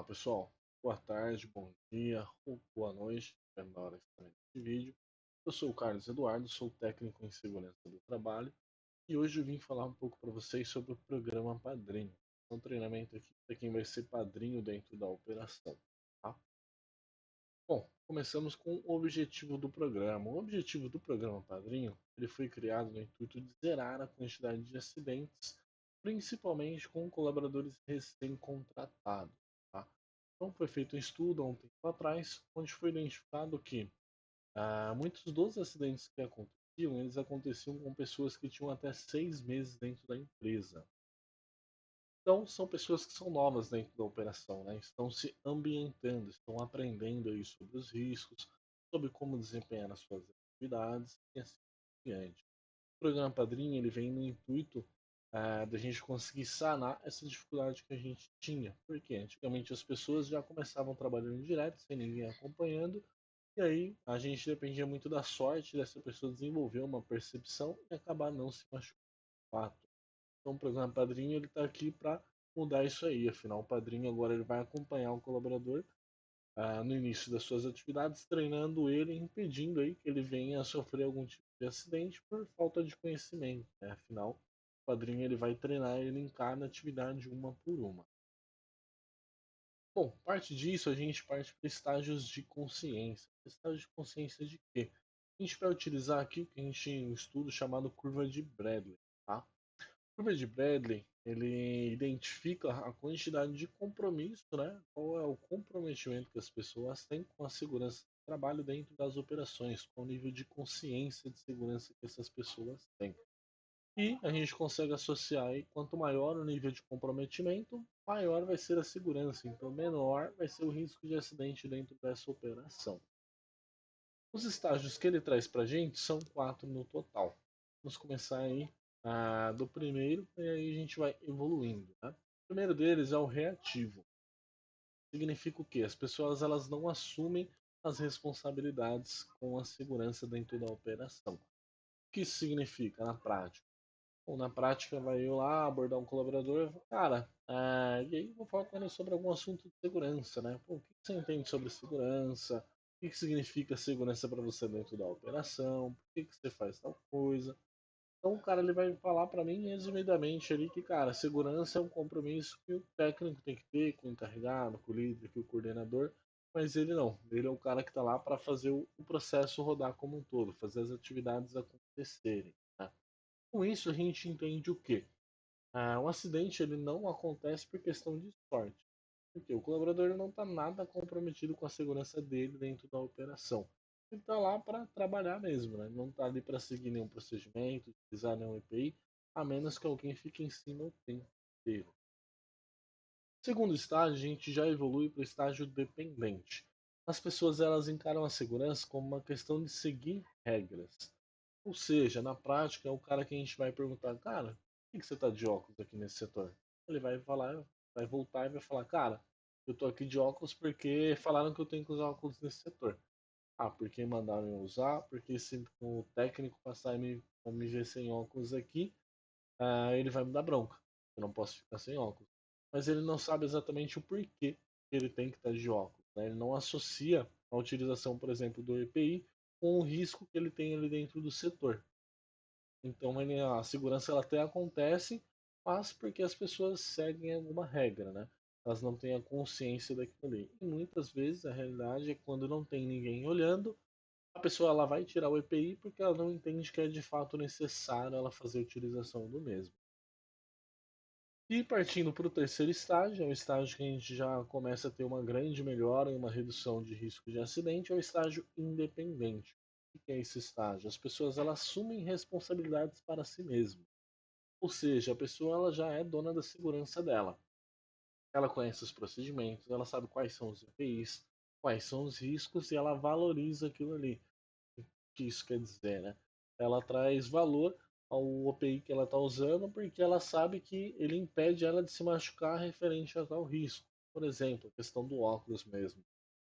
Olá pessoal, boa tarde, bom dia ou boa noite, dependendo da hora que está vendo esse vídeo. Eu sou o Carlos Eduardo, sou técnico em segurança do trabalho e hoje eu vim falar um pouco para vocês sobre o programa Padrinho. É um treinamento aqui para quem vai ser padrinho dentro da operação. Tá? Bom, começamos com o objetivo do programa. O objetivo do programa Padrinho ele foi criado no intuito de zerar a quantidade de acidentes, principalmente com colaboradores recém-contratados. Tá? Então, foi feito um estudo há um tempo atrás, onde foi identificado que muitos dos acidentes que aconteciam, eles aconteciam com pessoas que tinham até 6 meses dentro da empresa. Então, são pessoas que são novas dentro da operação, né? Estão se ambientando, estão aprendendo aí sobre os riscos, sobre como desempenhar as suas atividades e assim por diante. O programa Padrinho ele vem no intuito da gente conseguir sanar essa dificuldade que a gente tinha, porque antigamente as pessoas já começavam trabalhando direto, sem ninguém acompanhando, e aí a gente dependia muito da sorte dessa pessoa desenvolver uma percepção e acabar não se machucando. Então, o programa Padrinho ele está aqui para mudar isso aí. Afinal, o Padrinho agora ele vai acompanhar o colaborador no início das suas atividades, treinando ele, impedindo aí que ele venha a sofrer algum tipo de acidente por falta de conhecimento. Né? Afinal, o Padrinho ele vai treinar ele em cada atividade uma por uma. Bom, parte disso a gente parte para estágios de consciência. Estágio de consciência de quê? A gente vai utilizar aqui que a gente um estudo chamado curva de Bradley, tá? Curva de Bradley, ele identifica a quantidade de compromisso, né? Qual é o comprometimento que as pessoas têm com a segurança do trabalho dentro das operações, qual o nível de consciência de segurança que essas pessoas têm. E a gente consegue associar aí, quanto maior o nível de comprometimento, maior vai ser a segurança, então menor vai ser o risco de acidente dentro dessa operação. Os estágios que ele traz para a gente são quatro no total. Vamos começar aí do primeiro e aí a gente vai evoluindo. Né? O primeiro deles é o reativo. Significa o quê? As pessoas elas não assumem as responsabilidades com a segurança dentro da operação. O que isso significa na prática? Bom, na prática, vai eu lá abordar um colaborador e falar, cara, e aí vou falar com ele sobre algum assunto de segurança, né? Pô, o que você entende sobre segurança? O que significa segurança para você dentro da operação? Por que você faz tal coisa? Então, o cara ele vai falar para mim resumidamente ali que, cara, segurança é um compromisso que o técnico tem que ter com o encarregado, com o líder, com o coordenador, mas ele não. Ele é o cara que está lá para fazer o processo rodar como um todo, fazer as atividades acontecerem. Né? Com isso, a gente entende o quê? O acidente ele não acontece por questão de sorte. Porque o colaborador não está nada comprometido com a segurança dele dentro da operação. Ele está lá para trabalhar mesmo, né? Não está ali para seguir nenhum procedimento, utilizar nenhum EPI, a menos que alguém fique em cima o tempo inteiro. Segundo estágio, a gente já evolui para o estágio dependente. As pessoas elas encaram a segurança como uma questão de seguir regras. Ou seja, na prática, é o cara que a gente vai perguntar, cara, por que você está de óculos aqui nesse setor? Ele vai falar, vai voltar e vai falar, cara, eu tô aqui de óculos porque falaram que eu tenho que usar óculos nesse setor. Ah, porque mandaram eu usar, porque se o técnico passar e me ver sem óculos aqui, ele vai me dar bronca. Eu não posso ficar sem óculos. Mas ele não sabe exatamente o porquê que ele tem que estar de óculos. Né? Ele não associa a utilização, por exemplo, do EPI com o risco que ele tem ali dentro do setor. Então a segurança ela até acontece, mas porque as pessoas seguem alguma regra, né? Elas não têm a consciência daquilo ali. E muitas vezes a realidade é que quando não tem ninguém olhando, a pessoa ela vai tirar o EPI porque ela não entende que é de fato necessário ela fazer a utilização do mesmo. E partindo para o terceiro estágio, é o estágio que a gente já começa a ter uma grande melhora e uma redução de risco de acidente, é o estágio independente. O que é esse estágio? As pessoas elas assumem responsabilidades para si mesmas. Ou seja, a pessoa ela já é dona da segurança dela. Ela conhece os procedimentos, ela sabe quais são os EPIs, quais são os riscos e ela valoriza aquilo ali. O que isso quer dizer, né? Ela traz valor ao OPI que ela está usando porque ela sabe que ele impede ela de se machucar referente a tal risco. Por exemplo, a questão do óculos mesmo.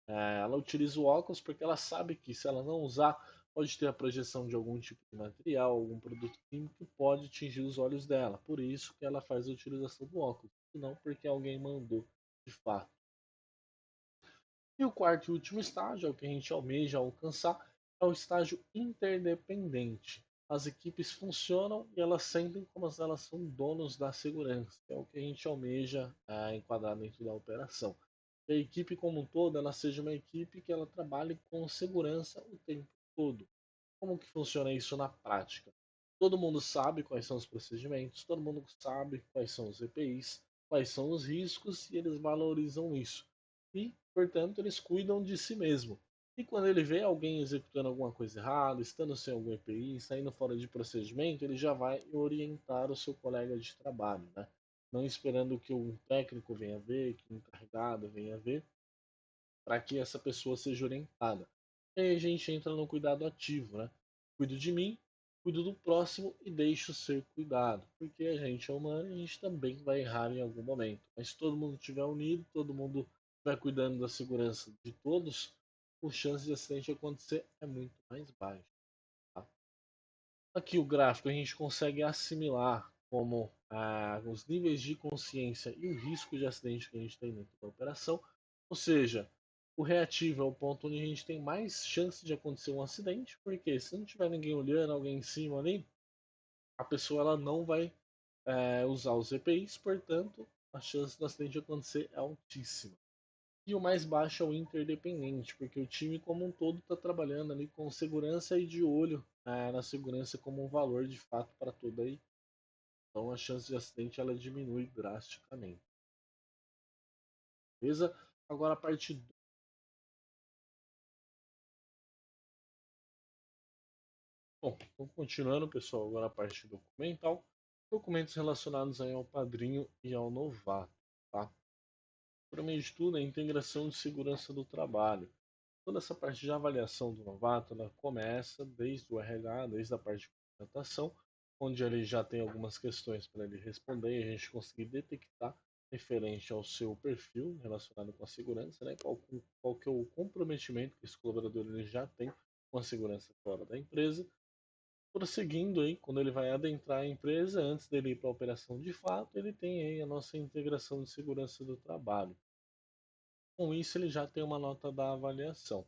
Ela utiliza o óculos porque ela sabe que se ela não usar, pode ter a projeção de algum tipo de material, algum produto químico que pode atingir os olhos dela. Por isso que ela faz a utilização do óculos, e não porque alguém mandou de fato. E o quarto e último estágio, é o que a gente almeja alcançar, é o estágio interdependente. As equipes funcionam e elas sentem como se elas são donos da segurança. É o que a gente almeja enquadrar dentro da operação. Que a equipe como um todo, ela seja uma equipe que ela trabalhe com segurança o tempo todo. Como que funciona isso na prática? Todo mundo sabe quais são os procedimentos, todo mundo sabe quais são os EPIs, quais são os riscos e eles valorizam isso. E, portanto, eles cuidam de si mesmo. E quando ele vê alguém executando alguma coisa errada, estando sem algum EPI, saindo fora de procedimento, ele já vai orientar o seu colega de trabalho, né? Não esperando que um técnico venha ver, que um encarregado venha ver, para que essa pessoa seja orientada. E aí a gente entra no cuidado ativo, né? Cuido de mim, cuido do próximo e deixo ser cuidado. Porque a gente é humano e a gente também vai errar em algum momento. Mas se todo mundo estiver unido, todo mundo estiver cuidando da segurança de todos, a chance de acidente acontecer é muito mais baixa. Tá? Aqui o gráfico a gente consegue assimilar como os níveis de consciência e o risco de acidente que a gente tem dentro da operação. Ou seja, o reativo é o ponto onde a gente tem mais chance de acontecer um acidente, porque se não tiver ninguém olhando, alguém em cima ali, a pessoa ela não vai usar os EPIs, portanto, a chance do acidente acontecer é altíssima. E o mais baixo é o interdependente, porque o time como um todo está trabalhando ali com segurança e de olho na segurança como um valor de fato para toda aí. Então a chance de acidente ela diminui drasticamente. Beleza? Agora a parte. Bom, então continuando, pessoal, agora a parte documental. Documentos relacionados aí ao padrinho e ao novato. Tá? Por meio de tudo, a integração de segurança do trabalho. Toda essa parte de avaliação do novato, ela começa desde o RH, desde a parte de contratação, onde ele já tem algumas questões para ele responder e a gente conseguir detectar referente ao seu perfil relacionado com a segurança, né? Qual que é o comprometimento que esse colaborador ele já tem com a segurança fora da empresa. Prosseguindo aí, quando ele vai adentrar a empresa, antes dele ir para a operação de fato, ele tem aí a nossa integração de segurança do trabalho. Com isso, ele já tem uma nota da avaliação.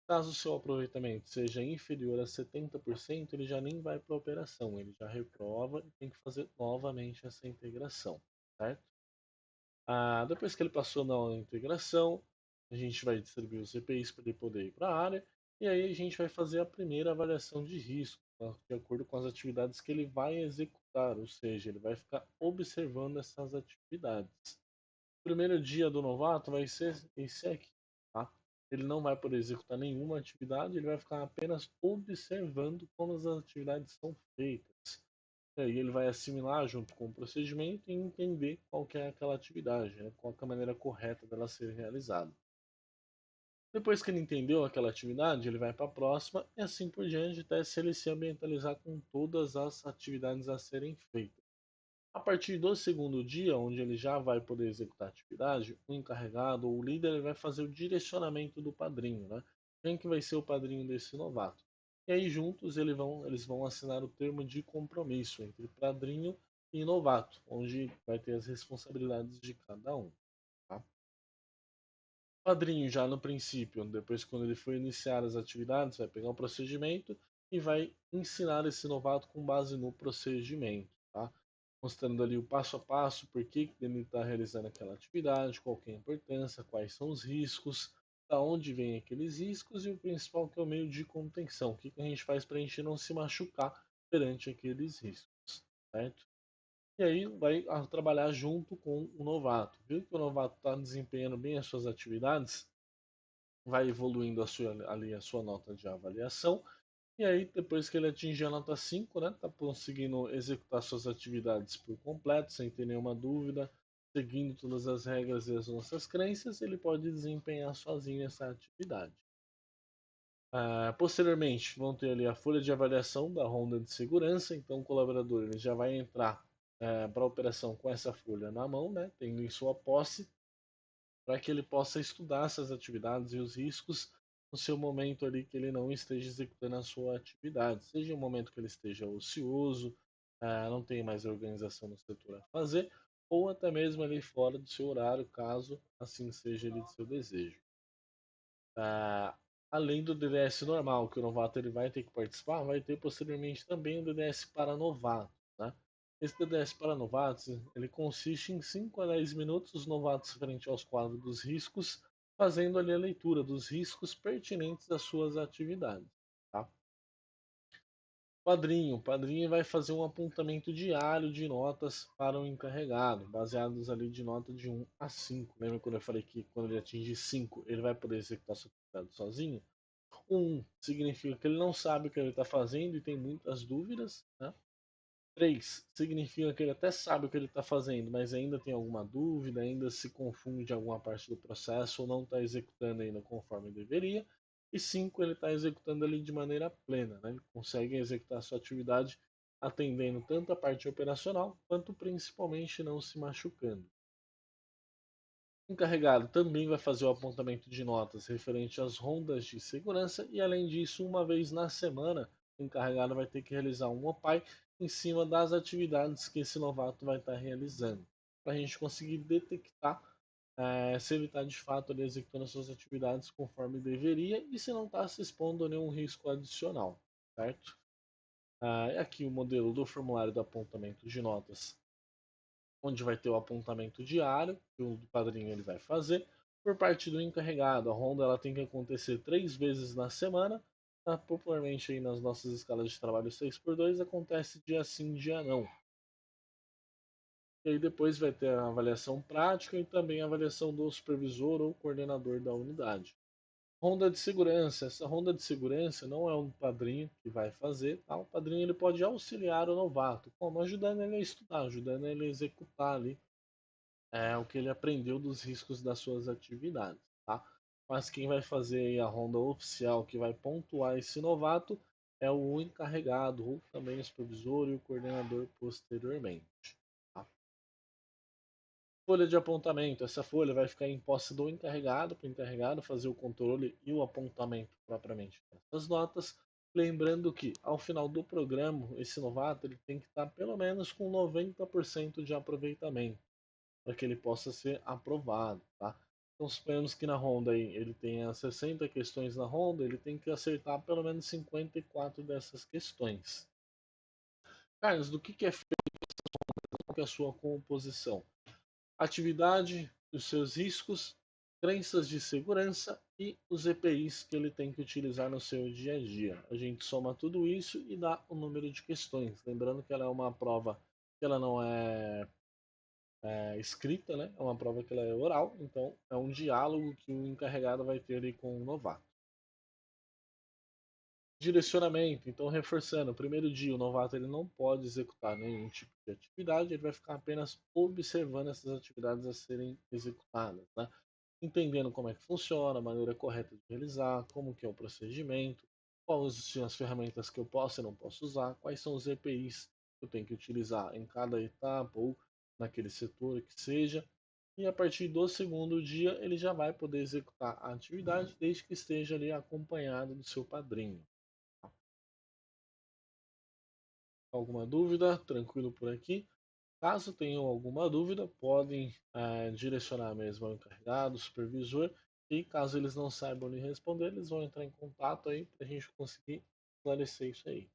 Caso o seu aproveitamento seja inferior a 70%, ele já nem vai para a operação, ele já reprova e tem que fazer novamente essa integração, certo? Depois que ele passou na integração, a gente vai distribuir os EPIs para ele poder ir para a área, e aí a gente vai fazer a primeira avaliação de risco, tá? De acordo com as atividades que ele vai executar, ou seja, ele vai ficar observando essas atividades. O primeiro dia do novato vai ser esse aqui, tá? Ele não vai poder executar nenhuma atividade, ele vai ficar apenas observando como as atividades são feitas. E aí ele vai assimilar junto com o procedimento e entender qual que é aquela atividade, né? Qual que é a maneira correta dela ser realizada. Depois que ele entendeu aquela atividade, ele vai para a próxima e assim por diante, até se ele se ambientalizar com todas as atividades a serem feitas. A partir do segundo dia, onde ele já vai poder executar a atividade, o encarregado ou o líder ele vai fazer o direcionamento do padrinho, né? Quem que vai ser o padrinho desse novato? E aí juntos eles vão assinar o termo de compromisso entre padrinho e novato, onde vai ter as responsabilidades de cada um. Tá? O padrinho já no princípio, depois quando ele for iniciar as atividades, vai pegar o procedimento e vai ensinar esse novato com base no procedimento. Tá? Mostrando ali o passo a passo, por que ele está realizando aquela atividade, qual que é a importância, quais são os riscos, da onde vêm aqueles riscos e o principal que é o meio de contenção, o que a gente faz para a gente não se machucar perante aqueles riscos, certo? E aí vai trabalhar junto com o novato. Viu que o novato está desempenhando bem as suas atividades, vai evoluindo ali a sua nota de avaliação e aí, depois que ele atingir a nota 5, né, tá conseguindo executar suas atividades por completo, sem ter nenhuma dúvida, seguindo todas as regras e as nossas crenças, ele pode desempenhar sozinho essa atividade. Posteriormente, vão ter ali a folha de avaliação da ronda de segurança, então o colaborador ele já vai entrar para a operação com essa folha na mão, né, tendo em sua posse, para que ele possa estudar essas atividades e os riscos no seu momento ali que ele não esteja executando a sua atividade, seja um momento que ele esteja ocioso, não tem mais organização no setor a fazer, ou até mesmo ali fora do seu horário, caso assim seja ele de seu desejo. Ah, além do DDS normal, que o novato ele vai ter que participar, vai ter posteriormente também o DDS para novatos, né? Esse DDS para novatos, ele consiste em 5 a 10 minutos os novatos frente aos quadros dos riscos, fazendo ali a leitura dos riscos pertinentes às suas atividades, tá? Padrinho. O padrinho vai fazer um apontamento diário de notas para o encarregado, baseados ali de nota de 1 a 5. Lembra quando eu falei que quando ele atingir 5, ele vai poder executar sua atividade sozinho? O 1 significa que ele não sabe o que ele está fazendo e tem muitas dúvidas, né? 3 significa que ele até sabe o que ele está fazendo, mas ainda tem alguma dúvida, ainda se confunde de alguma parte do processo ou não está executando ainda conforme deveria. E 5 ele está executando ali de maneira plena, né? Ele consegue executar a sua atividade atendendo tanto a parte operacional quanto principalmente não se machucando. O encarregado também vai fazer o apontamento de notas referente às rondas de segurança e, além disso, uma vez na semana, o encarregado vai ter que realizar um OPAI em cima das atividades que esse novato vai estar realizando, para a gente conseguir detectar se ele está de fato ali, executando as suas atividades conforme deveria e se não está se expondo a nenhum risco adicional, certo? Aqui o modelo do formulário do apontamento de notas, onde vai ter o apontamento diário que o padrinho ele vai fazer. Por parte do encarregado, a ronda ela tem que acontecer 3 vezes na semana. Tá? Popularmente aí nas nossas escalas de trabalho 6x2 acontece dia sim, dia não. E aí depois vai ter a avaliação prática e também a avaliação do supervisor ou coordenador da unidade. Ronda de segurança. Essa ronda de segurança não é um padrinho que vai fazer, tá? O padrinho ele pode auxiliar o novato, como ajudando ele a estudar, ajudando ele a executar ali o que ele aprendeu dos riscos das suas atividades, tá? Mas quem vai fazer a ronda oficial, que vai pontuar esse novato, é o encarregado, ou também o supervisor e o coordenador posteriormente. Tá? Folha de apontamento. Essa folha vai ficar em posse do encarregado, para o encarregado fazer o controle e o apontamento propriamente dessas notas. Lembrando que, ao final do programa, esse novato ele tem que estar pelo menos com 90% de aproveitamento para que ele possa ser aprovado, tá? Então suponhamos que na ronda aí, ele tenha 60 questões na ronda, ele tem que acertar pelo menos 54 dessas questões. Carlos, do que é feito, qual que é a sua composição? Atividade, os seus riscos, crenças de segurança e os EPIs que ele tem que utilizar no seu dia a dia. A gente soma tudo isso e dá o número de questões. Lembrando que ela é uma prova que ela não é escrita, né? É uma prova que ela é oral, então é um diálogo que o encarregado vai ter ali com o novato. Direcionamento, então reforçando, o primeiro dia o novato ele não pode executar nenhum tipo de atividade, ele vai ficar apenas observando essas atividades a serem executadas, né? Entendendo como é que funciona, a maneira correta de realizar, como que é o procedimento, quais são as ferramentas que eu posso e não posso usar, quais são os EPIs que eu tenho que utilizar em cada etapa ou naquele setor que seja. E a partir do segundo dia ele já vai poder executar a atividade desde que esteja ali acompanhado do seu padrinho. Alguma dúvida? Tranquilo por aqui? Caso tenham alguma dúvida, podem direcionar mesmo ao encarregado, supervisor, e caso eles não saibam lhe responder, eles vão entrar em contato aí para a gente conseguir esclarecer isso aí.